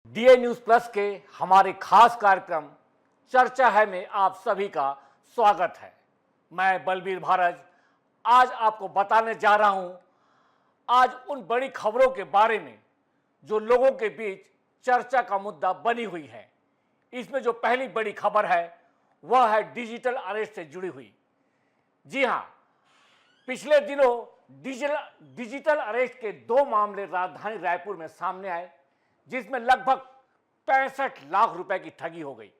DA news plus के हमारे खास कार्यक्रम चर्चा है में आप सभी का स्वागत है। मैं बलबीर भारज आज आपको बताने जा रहा हूं आज उन बड़ी खबरों के बारे में जो लोगों के बीच चर्चा का मुद्दा बनी हुई है। इसमें जो पहली बड़ी खबर है वह है डिजिटल अरेस्ट से जुड़ी हुई। जी हां, पिछले दिनों डिजिटल अरेस्ट के 2 मामले राजधानी रायपुर में सामने आए, जिसमें लगभग 65 लाख रुपए की ठगी हो गई।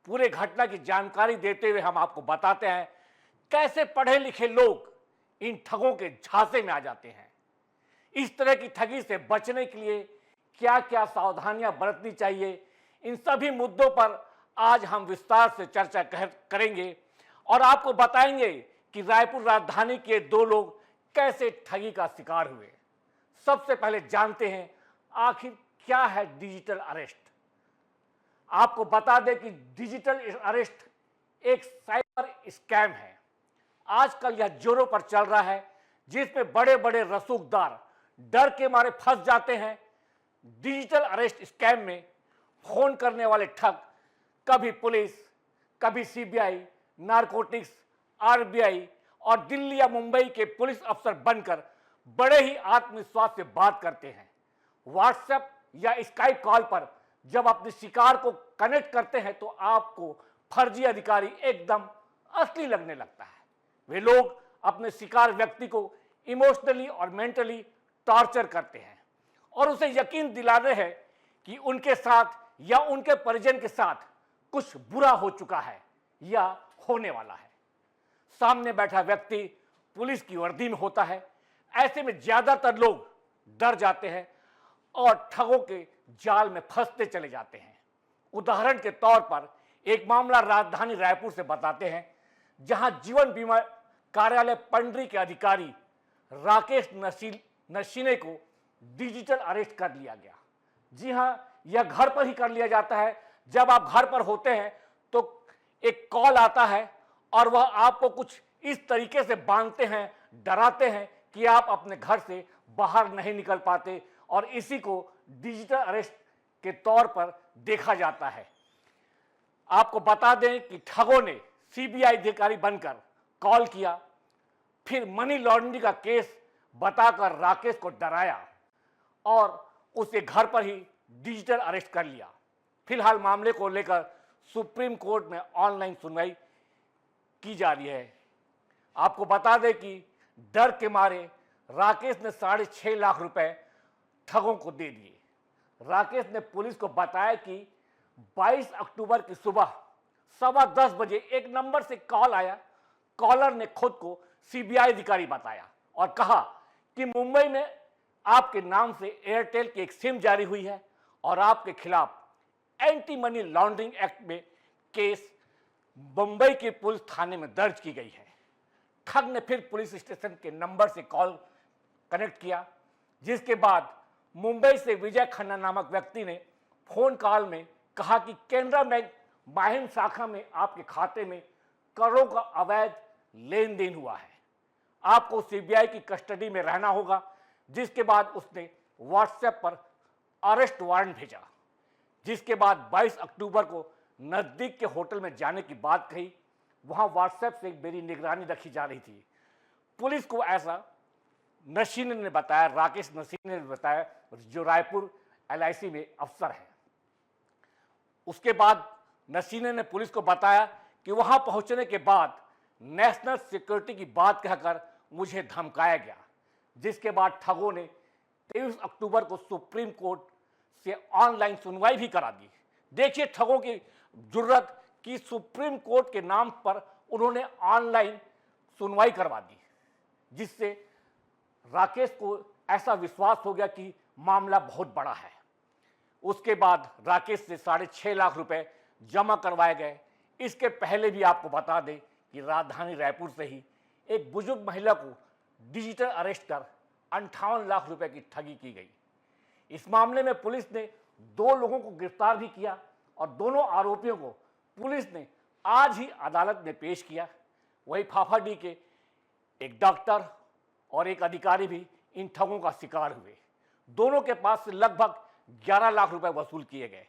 पूरे घटना की जानकारी देते हुए हम आपको बताते हैं कैसे पढ़े लिखे लोग इन ठगों के झांसे में आ जाते हैं। इस तरह की ठगी से बचने के लिए क्या क्या सावधानियां बरतनी चाहिए, इन सभी मुद्दों पर आज हम विस्तार से चर्चा करेंगे और आपको बताएंगे कि रायपुर राजधानी के 2 लोग कैसे ठगी का शिकार हुए। सबसे पहले जानते हैं आखिर क्या है डिजिटल अरेस्ट। आपको बता दें कि डिजिटल अरेस्ट एक साइबर स्कैम है। आजकल यह जोरों पर चल रहा है, जिसमें बड़े बड़े रसूखदार डर के मारे फंस जाते हैं। डिजिटल अरेस्ट स्कैम में फोन करने वाले ठग कभी पुलिस, कभी सीबीआई, नारकोटिक्स, आरबीआई और दिल्ली या मुंबई के पुलिस अफसर बनकर बड़े ही आत्मविश्वास से बात करते हैं। व्हाट्सएप या स्काइप कॉल पर जब अपने शिकार को कनेक्ट करते हैं तो आपको फर्जी अधिकारी एकदम असली लगने लगता है। वे लोग अपने शिकार व्यक्ति को इमोशनली और मेंटली टॉर्चर करते हैं और उसे यकीन दिलाते हैं कि उनके साथ या उनके परिजन के साथ कुछ बुरा हो चुका है या होने वाला है। सामने बैठा व्यक्ति पुलिस की वर्दी में होता है। ऐसे में ज्यादातर लोग डर जाते हैं और ठगों के जाल में फंसते चले जाते हैं। उदाहरण के तौर पर एक मामला राजधानी रायपुर से बताते हैं, जहां जीवन बीमा कार्यालय पंडरी के अधिकारी राकेश नशीने को डिजिटल अरेस्ट कर लिया गया। जी हां, यह घर पर ही कर लिया जाता है। जब आप घर पर होते हैं तो एक कॉल आता है और वह आपको कुछ इस तरीके से बांधते हैं, डराते हैं कि आप अपने घर से बाहर नहीं निकल पाते और इसी को डिजिटल अरेस्ट के तौर पर देखा जाता है। आपको बता दें कि ठगों ने सीबीआई अधिकारी बनकर कॉल किया, फिर मनी लॉन्ड्रिंग का केस बताकर राकेश को डराया और उसे घर पर ही डिजिटल अरेस्ट कर लिया। फिलहाल मामले को लेकर सुप्रीम कोर्ट में ऑनलाइन सुनवाई की जा रही है। आपको बता दें कि डर के मारे राकेश ने 6.5 लाख रुपए ठगों को दे दिए। राकेश ने पुलिस को बताया कि 22 अक्टूबर की सुबह 10:15 बजे एक नंबर से कॉल आया। कॉलर ने खुद को सीबीआई अधिकारी बताया और कहा कि मुंबई में आपके नाम से एयरटेल की एक सिम जारी हुई है और आपके खिलाफ एंटी मनी लॉन्ड्रिंग एक्ट में केस मुंबई के पुलिस थाने में दर्ज की गई है। ठग ने फिर पुलिस स्टेशन के नंबर से कॉल कनेक्ट किया, जिसके बाद मुंबई से विजय खन्ना नामक व्यक्ति ने फोन कॉल में कहा कि केनरा बैंक माहिम शाखा में आपके खाते में करोड़ों का अवैध लेन देन हुआ है, आपको सीबीआई की कस्टडी में रहना होगा। जिसके बाद उसने व्हाट्सएप पर अरेस्ट वारंट भेजा, जिसके बाद 22 अक्टूबर को नजदीक के होटल में जाने की बात कही। वहां व्हाट्सएप से मेरी निगरानी रखी जा रही थी। पुलिस को ऐसा नशीने ने बताया, राकेश नशीने ने बताया, जो रायपुर एलआईसी में अफसर है। उसके बाद नशीने ने पुलिस को बताया कि वहां पहुंचने के बाद नेशनल सिक्योरिटी की बात कहकर मुझे धमकाया गया। जिसके बाद ठगों ने 23 अक्टूबर को सुप्रीम कोर्ट से ऑनलाइन सुनवाई भी करा दी। देखिए ठगों की जुर्रत कि सुप्रीम कोर्ट के नाम पर उन्होंने ऑनलाइन सुनवाई करवा दी, जिससे राकेश को ऐसा विश्वास हो गया कि मामला बहुत बड़ा है। उसके बाद राकेश से 6.5 लाख रुपए जमा करवाए गए। इसके पहले भी आपको बता दें कि राजधानी रायपुर से ही एक बुजुर्ग महिला को डिजिटल अरेस्ट कर 58 लाख रुपए की ठगी की गई। इस मामले में पुलिस ने 2 लोगों को गिरफ्तार भी किया और दोनों आरोपियों को पुलिस ने आज ही अदालत में पेश किया। वही फाफाडी के एक डॉक्टर और एक अधिकारी भी इन ठगों का शिकार हुए। दोनों के पास से लगभग 11 लाख रुपए वसूल किए गए।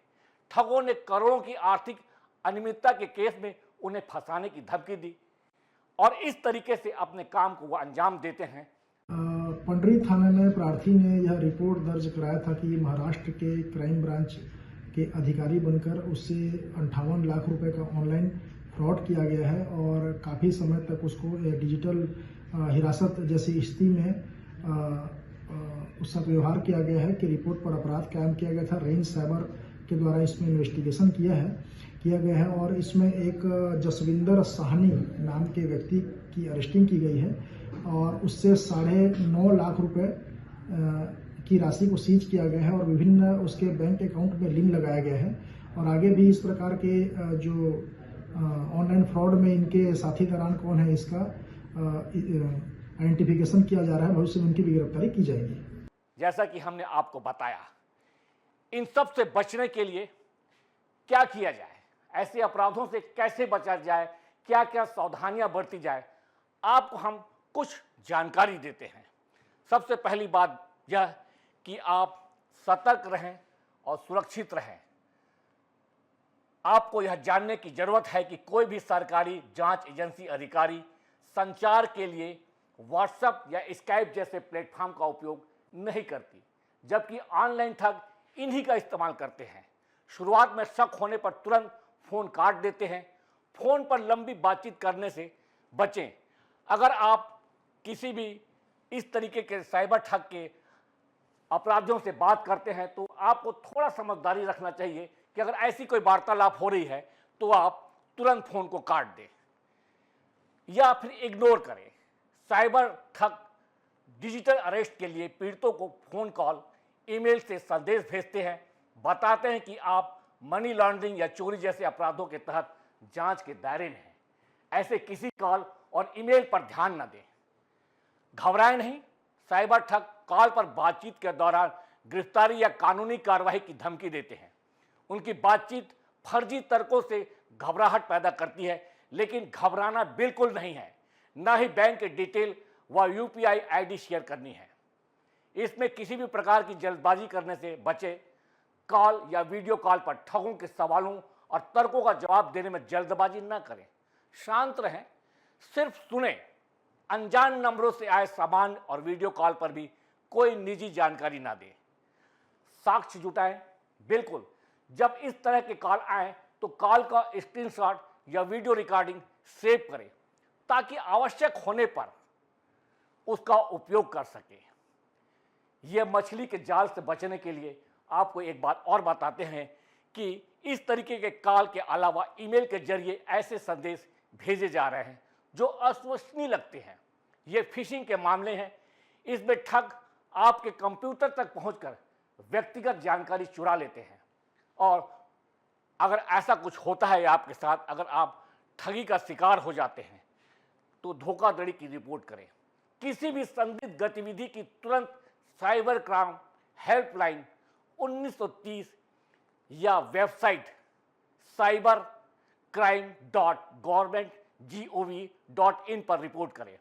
ठगों ने करोड़ों की आर्थिक अनियमितता के केस में उन्हें फंसाने की धमकी दी और इस तरीके से अपने काम को वो अंजाम देते हैं। पंडरी थाने में प्रार्थी ने यह रिपोर्ट दर्ज कराया था कि महाराष्ट्र के क्राइम ब्रांच के अधिकारी बनकर उससे 58 लाख रुपए का ऑनलाइन फ्रॉड किया गया है और काफ़ी समय तक उसको डिजिटल हिरासत जैसी स्थिति में उसका व्यवहार किया गया है कि रिपोर्ट पर अपराध कायम किया गया था। रेंज साइबर के द्वारा इसमें इन्वेस्टिगेशन किया गया है और इसमें एक जसविंदर साहनी नाम के व्यक्ति की अरेस्टिंग की गई है और उससे 9.5 लाख रुपए की राशि को सीज किया गया है और विभिन्न उसके बैंक अकाउंट में लिंक लगाया गया है और आगे भी इस प्रकार के जो ऑनलाइन फ्रॉड में इनके साथीदारान कौन है इसका आइडेंटिफिकेशन किया जा रहा है। भविष्य में उनकी भी गिरफ्तारी की जाएगी। जैसा कि हमने आपको बताया, इन सब से बचने के लिए क्या किया जाए, ऐसे अपराधों से कैसे बचा जाए, क्या क्या सावधानियां बरती जाए, आपको हम कुछ जानकारी देते हैं। सबसे पहली बात यह कि आप सतर्क रहें और सुरक्षित रहें। आपको यह जानने की जरूरत है कि कोई भी सरकारी जांच एजेंसी अधिकारी संचार के लिए व्हाट्सएप या स्काइप जैसे प्लेटफॉर्म का उपयोग नहीं करती, जबकि ऑनलाइन ठग इन्हीं का इस्तेमाल करते हैं। शुरुआत में शक होने पर तुरंत फोन काट देते हैं। फोन पर लंबी बातचीत करने से बचें। अगर आप किसी भी इस तरीके के साइबर ठग के अपराधियों से बात करते हैं तो आपको थोड़ा समझदारी रखना चाहिए कि अगर ऐसी कोई वार्तालाप हो रही है तो आप तुरंत फोन को काट दें या फिर इग्नोर करें। साइबर ठग डिजिटल अरेस्ट के लिए पीड़ितों को फोन कॉल, ईमेल से संदेश भेजते हैं, बताते हैं कि आप मनी लॉन्ड्रिंग या चोरी जैसे अपराधों के तहत जांच के दायरे में हैं। ऐसे किसी कॉल और ईमेल पर ध्यान न दें। घबराएं नहीं। साइबर ठग कॉल पर बातचीत के दौरान गिरफ्तारी या कानूनी कार्रवाई की धमकी देते हैं। उनकी बातचीत फर्जी तर्कों से घबराहट पैदा करती है, लेकिन घबराना बिल्कुल नहीं है। न ही बैंक के डिटेल व यूपीआई आईडी शेयर करनी है। इसमें किसी भी प्रकार की जल्दबाजी करने से बचे। कॉल या वीडियो कॉल पर ठगों के सवालों और तर्कों का जवाब देने में जल्दबाजी न करें। शांत रहें, सिर्फ सुने। अनजान नंबरों से आए सामान और वीडियो कॉल पर भी कोई निजी जानकारी ना दें। साक्ष्य जुटाएं। बिल्कुल, जब इस तरह के कॉल आए तो कॉल का स्क्रीनशॉट या वीडियो रिकॉर्डिंग सेव करें ताकि आवश्यक होने पर उसका उपयोग कर सके। यह मछली के जाल से बचने के लिए आपको एक बात और बताते हैं कि इस तरीके के कॉल के अलावा ईमेल के जरिए ऐसे संदेश भेजे जा रहे हैं जो अविश्वसनीय लगते हैं। ये फिशिंग के मामले हैं। इसमें ठग आपके कंप्यूटर तक पहुंचकर व्यक्तिगत जानकारी चुरा लेते हैं और अगर ऐसा कुछ होता है आपके साथ, अगर आप ठगी का शिकार हो जाते हैं तो धोखाधड़ी की रिपोर्ट करें। किसी भी संदिग्ध गतिविधि की तुरंत साइबर क्राइम हेल्पलाइन 1930 या वेबसाइट cybercrime.government.gov.in पर रिपोर्ट करें।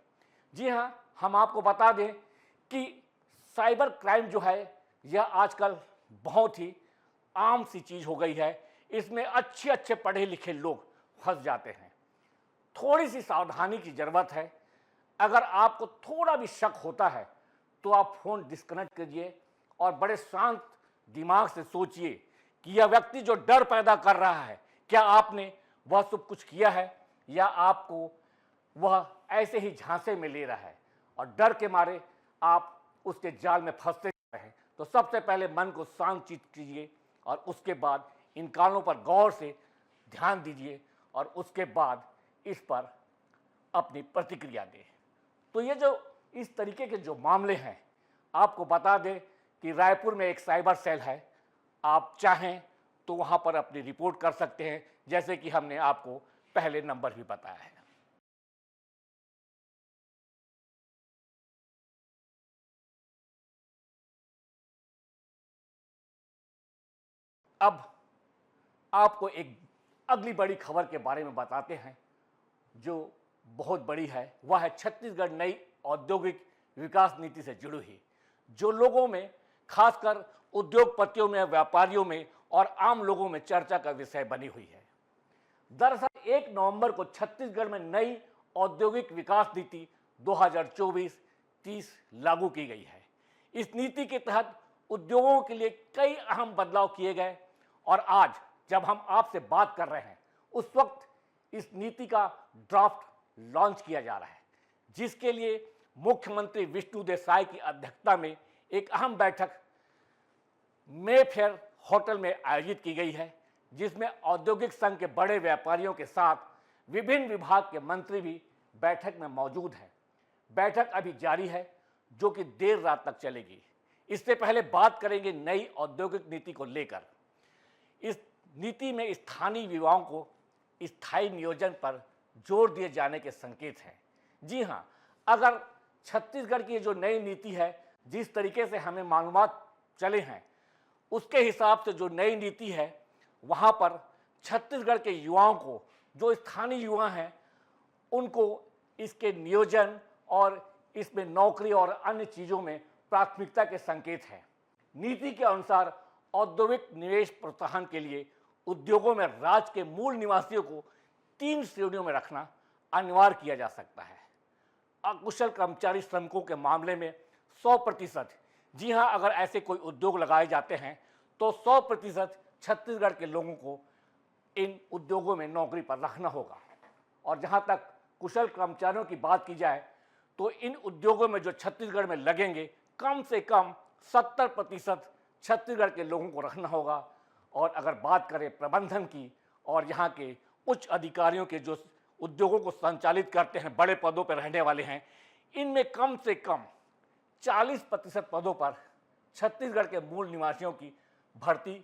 जी हाँ, हम आपको बता दें कि साइबर क्राइम जो है यह आजकल बहुत ही आम सी चीज हो गई है। इसमें अच्छे पढ़े लिखे लोग फंस जाते हैं। थोड़ी सी सावधानी की जरूरत है। अगर आपको थोड़ा भी शक होता है तो आप फोन डिस्कनेक्ट कीजिए और बड़े शांत दिमाग से सोचिए कि यह व्यक्ति जो डर पैदा कर रहा है, क्या आपने वह सब कुछ किया है या आपको वह ऐसे ही झांसे में ले रहा है और डर के मारे आप उसके जाल में फंसते हैं। तो सबसे पहले मन को शांत चित्त कीजिए और उसके बाद इन कारणों पर गौर से ध्यान दीजिए और उसके बाद इस पर अपनी प्रतिक्रिया दें। तो ये जो इस तरीके के जो मामले हैं, आपको बता दें कि रायपुर में एक साइबर सेल है। आप चाहें तो वहां पर अपनी रिपोर्ट कर सकते हैं, जैसे कि हमने आपको पहले नंबर भी बताया है। अब आपको एक अगली बड़ी खबर के बारे में बताते हैं जो बहुत बड़ी है। वह है छत्तीसगढ़ नई औद्योगिक विकास नीति से जुड़ी हुई, जो लोगों में खासकर उद्योगपतियों में, व्यापारियों में और आम लोगों में चर्चा का विषय बनी हुई है। दरअसल 1 नवंबर को छत्तीसगढ़ में नई औद्योगिक विकास नीति 2024-30 लागू की गई है। इस नीति के तहत उद्योगों के लिए कई अहम बदलाव किए गए और आज जब हम आपसे बात कर रहे हैं उस वक्त इस नीति का ड्राफ्ट लॉन्च किया जा रहा है, जिसके लिए मुख्यमंत्री विष्णुदेव साय की अध्यक्षता में एक अहम बैठक मेफेयर होटल में आयोजित की गई है, जिसमें औद्योगिक संघ के बड़े व्यापारियों के साथ विभिन्न विभाग के मंत्री भी बैठक में मौजूद हैं। बैठक अभी जारी है, जो कि देर रात तक चलेगी। इससे पहले बात करेंगे नई औद्योगिक नीति को लेकर। इस नीति में स्थानीय युवाओं को स्थायी नियोजन पर जोर दिए जाने के संकेत हैं। जी हाँ, अगर छत्तीसगढ़ की जो नई नीति है, जिस तरीके से हमें मालूमात चले हैं, उसके हिसाब से जो नई नीति है वहाँ पर छत्तीसगढ़ के युवाओं को, जो स्थानीय युवा हैं, उनको इसके नियोजन और इसमें नौकरी और अन्य चीज़ों में प्राथमिकता के संकेत हैं। नीति के अनुसार औद्योगिक निवेश प्रोत्साहन के लिए उद्योगों में राज्य के मूल निवासियों को 3 श्रेणियों में रखना अनिवार्य किया जा सकता है। अकुशल कर्मचारी श्रमिकों के मामले में 100%, जी हाँ, अगर ऐसे कोई उद्योग लगाए जाते हैं तो 100% छत्तीसगढ़ के लोगों को इन उद्योगों में नौकरी पर रखना होगा। और जहाँ तक कुशल कर्मचारियों की बात की जाए तो इन उद्योगों में जो छत्तीसगढ़ में लगेंगे, कम से कम 70% छत्तीसगढ़ के लोगों को रखना होगा। और अगर बात करें प्रबंधन की और यहाँ के उच्च अधिकारियों के, जो उद्योगों को संचालित करते हैं, बड़े पदों पर रहने वाले हैं, इनमें कम से कम 40% पदों पर छत्तीसगढ़ के मूल निवासियों की भर्ती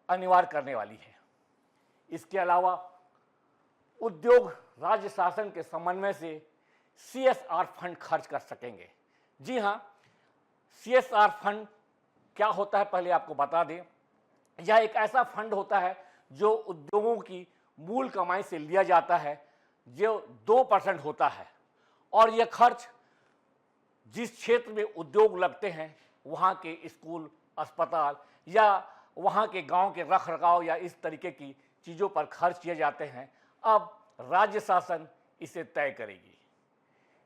अनिवार्य करने वाली है। इसके अलावा उद्योग राज्य शासन के समन्वय से CSR फंड खर्च कर सकेंगे। जी हाँ, CSR फंड क्या होता है पहले आपको बता दें। यह एक ऐसा फंड होता है जो उद्योगों की मूल कमाई से लिया जाता है, जो 2% होता है, और यह खर्च जिस क्षेत्र में उद्योग लगते हैं वहाँ के स्कूल, अस्पताल या वहाँ के गांव के रखरखाव या इस तरीके की चीज़ों पर खर्च किए जाते हैं। अब राज्य शासन इसे तय करेगी।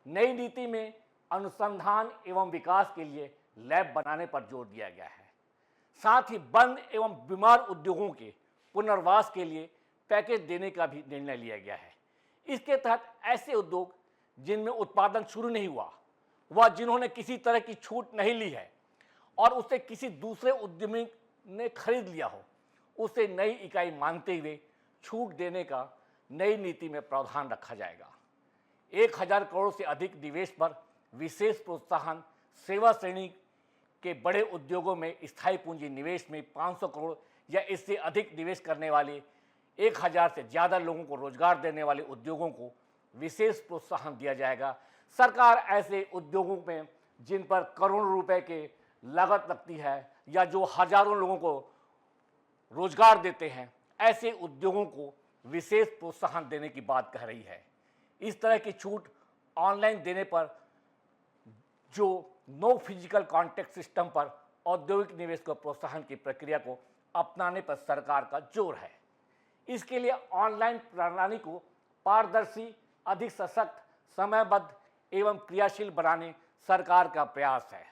नई नीति में अनुसंधान एवं विकास के लिए लैब बनाने पर जोर दिया गया है। साथ ही बंद एवं बीमार उद्योगों के पुनर्वास के लिए पैकेज देने का भी निर्णय लिया गया है। इसके तहत ऐसे उद्योग जिनमें उत्पादन शुरू नहीं हुआ, व जिन्होंने किसी तरह की छूट नहीं ली है और उसे किसी दूसरे उद्यमी ने खरीद लिया हो, उसे नई इकाई मानते हुए छूट देने का नई नीति में प्रावधान रखा जाएगा। 1000 करोड़ से अधिक निवेश पर विशेष प्रोत्साहन, सेवा श्रेणी के बड़े उद्योगों में स्थायी पूंजी निवेश में 500 करोड़ या इससे अधिक निवेश करने वाले 1000 से ज़्यादा लोगों को रोजगार देने वाले उद्योगों को विशेष प्रोत्साहन दिया जाएगा। सरकार ऐसे उद्योगों में जिन पर करोड़ों रुपए के लागत लगती है या जो हजारों लोगों को रोजगार देते हैं, ऐसे उद्योगों को विशेष प्रोत्साहन देने की बात कह रही है। इस तरह की छूट ऑनलाइन देने पर, जो नो फिजिकल कॉन्टैक्ट सिस्टम पर औद्योगिक निवेश को प्रोत्साहन की प्रक्रिया को अपनाने पर सरकार का जोर है। इसके लिए ऑनलाइन प्रणाली को पारदर्शी, अधिक सशक्त, समयबद्ध एवं क्रियाशील बनाने सरकार का प्रयास है।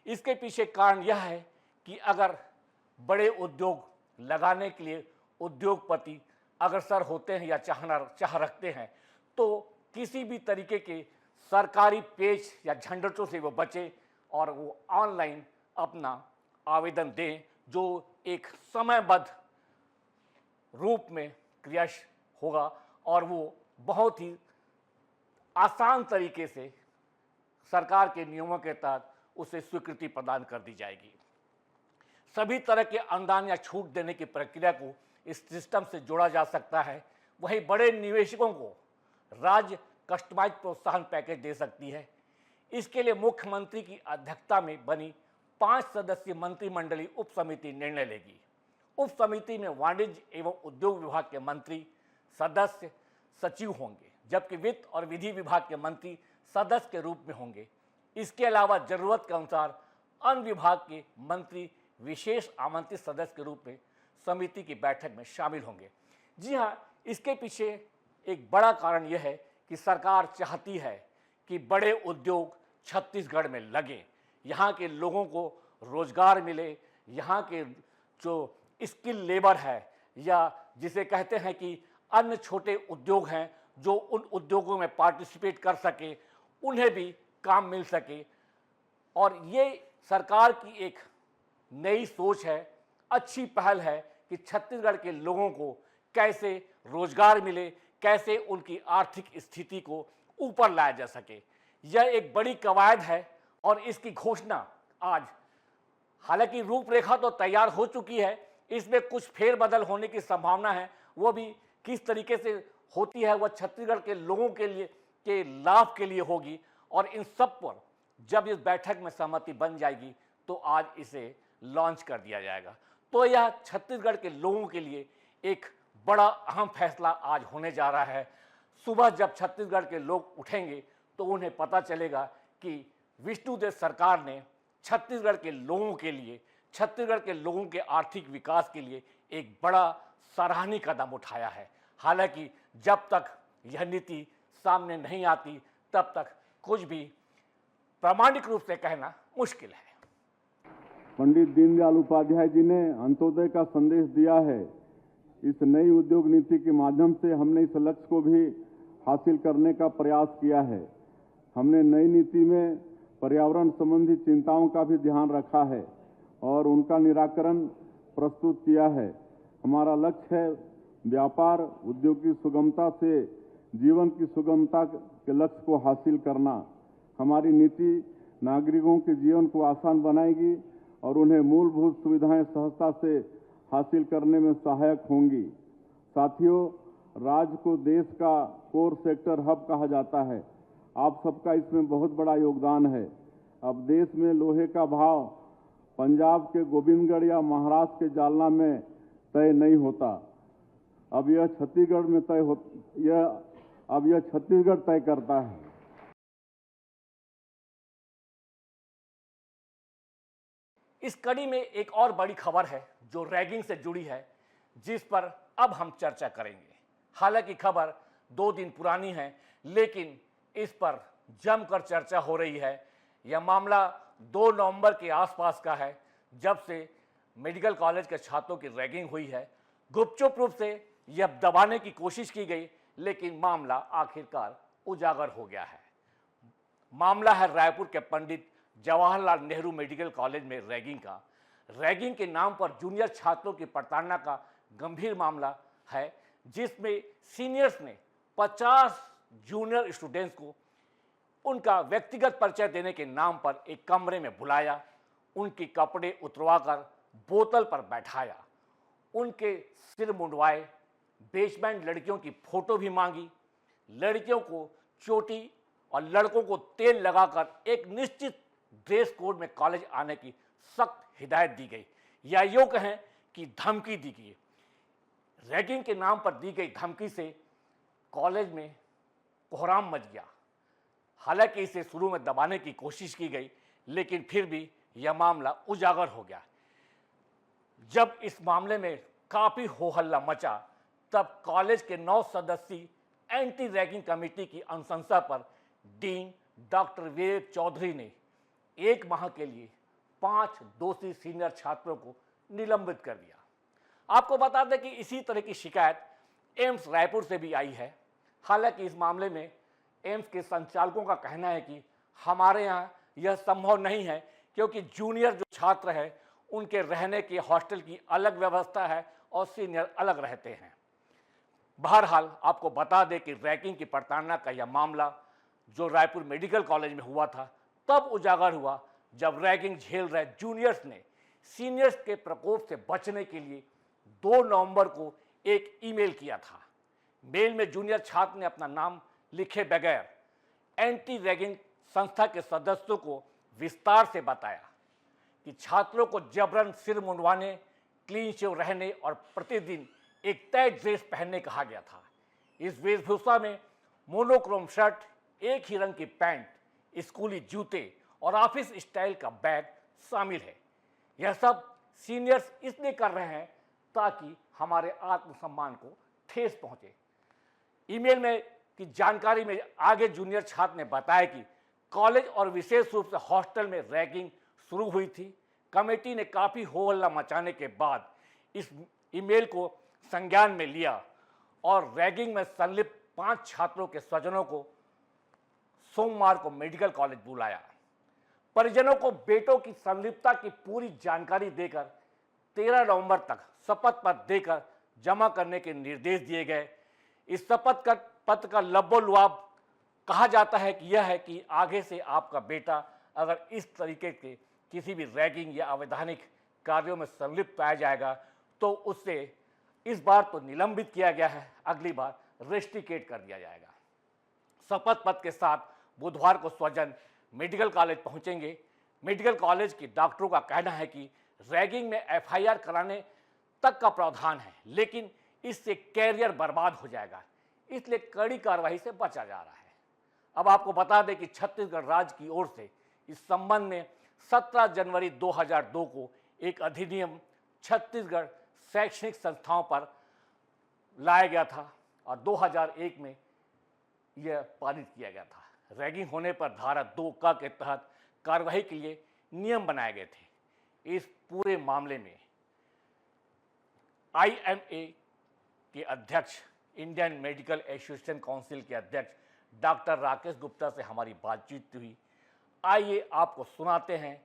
इसके पीछे कारण यह है कि अगर बड़े उद्योग लगाने के लिए उद्योगपति अग्रसर होते हैं या चाह रखते हैं, तो किसी भी तरीके के सरकारी पेच या झंझटों से वो बचे और वो ऑनलाइन अपना आवेदन दें, जो एक समयबद्ध रूप में क्रिया होगा और वो बहुत ही आसान तरीके से सरकार के नियमों के तहत उसे स्वीकृति प्रदान कर दी जाएगी। सभी तरह के अनुदान या छूट देने की प्रक्रिया को इस सिस्टम से जोड़ा जा सकता है। वहीं बड़े निवेशकों को राज्य कस्टमाइज प्रोत्साहन पैकेज दे सकती है। इसके लिए मुख्यमंत्री की अध्यक्षता में बनी 5 सदस्यीय मंत्रिमंडलीय उप समिति निर्णय लेगी। उप समिति में वाणिज्य एवं उद्योग विभाग के मंत्री सदस्य सचिव होंगे, जबकि वित्त और विधि विभाग के मंत्री सदस्य के रूप में होंगे। इसके अलावा जरूरत के अनुसार अन्य विभाग के मंत्री विशेष आमंत्रित सदस्य के रूप में समिति की बैठक में शामिल होंगे। जी हाँ, इसके पीछे एक बड़ा कारण यह है कि सरकार चाहती है कि बड़े उद्योग छत्तीसगढ़ में लगे, यहाँ के लोगों को रोजगार मिले, यहाँ के जो स्किल लेबर है या जिसे कहते हैं कि अन्य छोटे उद्योग हैं जो उन उद्योगों में पार्टिसिपेट कर सके, उन्हें भी काम मिल सके। और ये सरकार की एक नई सोच है, अच्छी पहल है कि छत्तीसगढ़ के लोगों को कैसे रोजगार मिले, कैसे उनकी आर्थिक स्थिति को ऊपर लाया जा सके। यह एक बड़ी कवायद है और इसकी घोषणा आज, हालांकि रूपरेखा तो तैयार हो चुकी है, इसमें कुछ फेरबदल होने की संभावना है। वो भी किस तरीके से होती है वह छत्तीसगढ़ के लोगों के लिए के लाभ के लिए होगी। और इन सब पर जब इस बैठक में सहमति बन जाएगी तो आज इसे लॉन्च कर दिया जाएगा। तो यह छत्तीसगढ़ के लोगों के लिए एक बड़ा अहम फैसला आज होने जा रहा है। सुबह जब छत्तीसगढ़ के लोग उठेंगे तो उन्हें पता चलेगा कि विष्णुदेव सरकार ने छत्तीसगढ़ के लोगों के लिए, छत्तीसगढ़ के लोगों के आर्थिक विकास के लिए एक बड़ा सराहनीय कदम उठाया है। हालांकि जब तक यह नीति सामने नहीं आती तब तक कुछ भी प्रामाणिक रूप से कहना मुश्किल है। पंडित दीनदयाल उपाध्याय जी ने अंत्योदय का संदेश दिया है। इस नई उद्योग नीति के माध्यम से हमने इस लक्ष्य को भी हासिल करने का प्रयास किया है। हमने नई नीति में पर्यावरण संबंधी चिंताओं का भी ध्यान रखा है और उनका निराकरण प्रस्तुत किया है। हमारा लक्ष्य है व्यापार उद्योग की सुगमता से जीवन की सुगमता के लक्ष्य को हासिल करना। हमारी नीति नागरिकों के जीवन को आसान बनाएगी और उन्हें मूलभूत सुविधाएं सहजता से हासिल करने में सहायक होंगी। साथियों, राज्य को देश का कोर सेक्टर हब कहा जाता है। आप सबका इसमें बहुत बड़ा योगदान है। अब देश में लोहे का भाव पंजाब के गोविंदगढ़ या महाराष्ट्र के जालना में तय नहीं होता, अब यह छत्तीसगढ़ में यह छत्तीसगढ़ तय करता है। इस कड़ी में एक और बड़ी खबर है जो रैगिंग से जुड़ी है, जिस पर अब हम चर्चा करेंगे। हालांकि खबर 2 दिन पुरानी है, लेकिन इस पर जमकर चर्चा हो रही है। यह मामला 2 नवंबर के आसपास का है, जब से मेडिकल कॉलेज के छात्रों की रैगिंग हुई है। गुपचुप रूप से यह दबाने की कोशिश की गई, लेकिन मामला आखिरकार उजागर हो गया है। मामला है रायपुर के पंडित जवाहरलाल नेहरू मेडिकल कॉलेज में रैगिंग का। रैगिंग के नाम पर जूनियर छात्रों की प्रताड़ना का गंभीर मामला है, जिसमें सीनियर्स ने 50 जूनियर स्टूडेंट्स को उनका व्यक्तिगत परिचय देने के नाम पर एक कमरे में बुलाया, उनके कपड़े उतरवाकर बोतल पर बैठाया, उनके सिर मुंडवाए, बेसमेंट लड़कियों की फोटो भी मांगी, लड़कियों को चोटी और लड़कों को तेल लगाकर एक निश्चित ड्रेस कोड में कॉलेज आने की सख्त हिदायत दी गई, या यूँ कहें कि धमकी दी गई। रैगिंग के नाम पर दी गई धमकी से कॉलेज में कोहराम मच गया। हालांकि इसे शुरू में दबाने की कोशिश की गई, लेकिन फिर भी यह मामला उजागर हो गया। जब इस मामले में काफी हो हल्ला मचा, तब कॉलेज के 9 सदस्यीय एंटी रैगिंग कमेटी की अनुशंसा पर डीन डॉक्टर विवेक चौधरी ने 1 माह के लिए 5 दोषी सीनियर छात्रों को निलंबित कर दिया। आपको बता दें कि इसी तरह की शिकायत एम्स रायपुर से भी आई है। हालांकि इस मामले में एम्स के संचालकों का कहना है कि हमारे यहाँ यह संभव नहीं है, क्योंकि जूनियर जो छात्र है उनके रहने की हॉस्टल की अलग व्यवस्था है और सीनियर अलग रहते हैं। बहरहाल आपको बता दें कि रैगिंग की प्रताड़ना का यह मामला जो रायपुर मेडिकल कॉलेज में हुआ था, तब उजागर हुआ जब रैगिंग झेल रहे जूनियर्स ने सीनियर्स के प्रकोप से बचने के लिए 2 नवंबर को एक ईमेल किया था। मेल में जूनियर छात्र ने अपना नाम लिखे बगैर एंटी रैगिंग संस्था के सदस्यों को विस्तार से बताया कि छात्रों को जबरन सिर मुंडवाने, क्लीन शेव रहने और प्रतिदिन एक तय ड्रेस पहनने कहा गया था। इस वेशभूषा में मोनोक्रोम शर्ट, एक ही रंग की पैंट, स्कूली जूते और ऑफिस स्टाइल का बैग शामिल है। यह सब सीनियर्स इसलिए कर रहे हैं ताकि हमारे आत्मसम्मान को ठेस पहुंचे। ईमेल में की जानकारी में आगे जूनियर छात्र ने बताया कि कॉलेज और विशेष रूप से हॉस्टल में रैगिंग शुरू हुई थी। कमेटी ने काफ़ी हो हल्ला मचाने के बाद इस ईमेल को संज्ञान में लिया और रैगिंग में संलिप्त 5 छात्रों के स्वजनों को सोमवार को मेडिकल कॉलेज बुलाया। परिजनों को बेटों की संलिप्तता की पूरी जानकारी देकर 13 नवंबर तक शपथ पत्र देकर जमा करने के निर्देश दिए गए। इस शपथ पत्र का लबोलुआब कहा जाता है कि यह है कि आगे से आपका बेटा अगर इस तरीके के किसी भी रैगिंग या अवैधानिक कार्यों में संलिप्त पाया जाएगा तो उससे इस बार तो निलंबित किया गया है, अगली बार रेस्टिकेट कर दिया जाएगा। शपथ पत्र के साथ बुधवार को स्वजन मेडिकल कॉलेज पहुंचेंगे। मेडिकल कॉलेज के डॉक्टरों का कहना है कि रैगिंग में एफआईआर कराने तक का प्रावधान है, लेकिन इससे कैरियर बर्बाद हो जाएगा, इसलिए कड़ी कार्रवाई से बचा जा रहा है। अब आपको बता दें कि छत्तीसगढ़ राज्य की ओर से इस संबंध में 17 जनवरी 2002 को एक अधिनियम छत्तीसगढ़ शैक्षणिक संस्थाओं पर लाया गया था और 2001 में यह पारित किया गया था। रैगिंग होने पर धारा 2 क के तहत कार्रवाई के लिए नियम बनाए गए थे। इस पूरे मामले में IMA के अध्यक्ष, इंडियन मेडिकल एसोसिएशन काउंसिल के अध्यक्ष डॉक्टर राकेश गुप्ता से हमारी बातचीत हुई। आइए आपको सुनाते हैं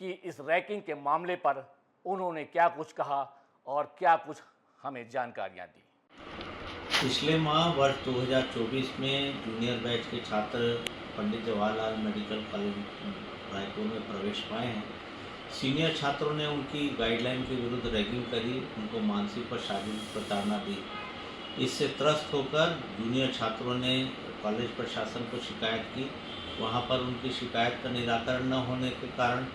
कि इस रैगिंग के मामले पर उन्होंने क्या कुछ कहा और क्या कुछ हमें जानकारियां दी। पिछले माह वर्ष 2024 में जूनियर बैच के छात्र पंडित जवाहरलाल मेडिकल कॉलेज रायपुर में प्रवेश पाए हैं। सीनियर छात्रों ने उनकी गाइडलाइन के विरुद्ध रैगिंग करी, उनको मानसिक और शारीरिक प्रताड़ना दी। इससे त्रस्त होकर जूनियर छात्रों ने कॉलेज प्रशासन को शिकायत की। वहां पर उनकी शिकायत का निराकरण न होने के कारण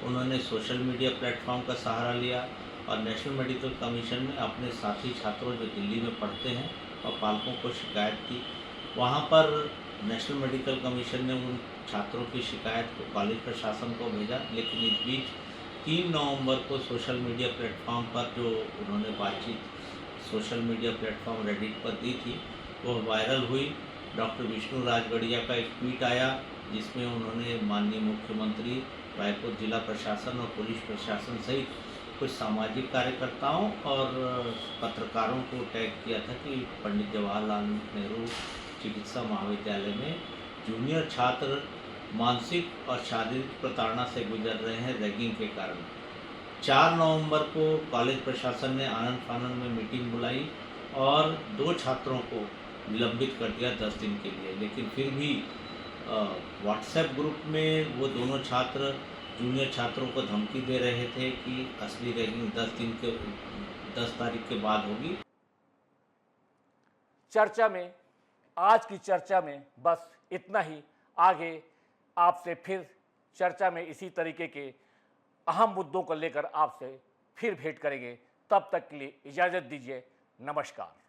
उन्होंने सोशल मीडिया प्लेटफॉर्म का सहारा लिया और नेशनल मेडिकल कमीशन में अपने साथी छात्रों जो दिल्ली में पढ़ते हैं और पालकों को शिकायत की। वहां पर नेशनल मेडिकल कमीशन ने उन छात्रों की शिकायत को कॉलेज प्रशासन को भेजा, लेकिन इस बीच 3 नवंबर को सोशल मीडिया प्लेटफॉर्म पर जो उन्होंने बातचीत सोशल मीडिया प्लेटफॉर्म रेडिट पर दी थी वो वायरल हुई। डॉक्टर विष्णु राजगढ़िया का एक ट्वीट आया जिसमें उन्होंने माननीय मुख्यमंत्री, रायपुर जिला प्रशासन और पुलिस प्रशासन सहित कुछ सामाजिक कार्यकर्ताओं और पत्रकारों को टैग किया था कि पंडित जवाहरलाल नेहरू चिकित्सा महाविद्यालय में जूनियर छात्र मानसिक और शारीरिक प्रताड़ना से गुजर रहे हैं रैगिंग के कारण। 4 नवंबर को कॉलेज प्रशासन ने आनंद फानंद में मीटिंग बुलाई और 2 छात्रों को निलंबित कर दिया 10 दिन के लिए, लेकिन फिर भी व्हाट्सएप ग्रुप में वो दोनों छात्र जूनियर छात्रों को धमकी दे रहे थे कि असली रैगिंग 10 तारीख के बाद होगी। चर्चा में आज की चर्चा में बस इतना ही। आगे आपसे फिर चर्चा में इसी तरीके के अहम मुद्दों को लेकर आपसे फिर भेंट करेंगे। तब तक के लिए इजाज़त दीजिए। नमस्कार।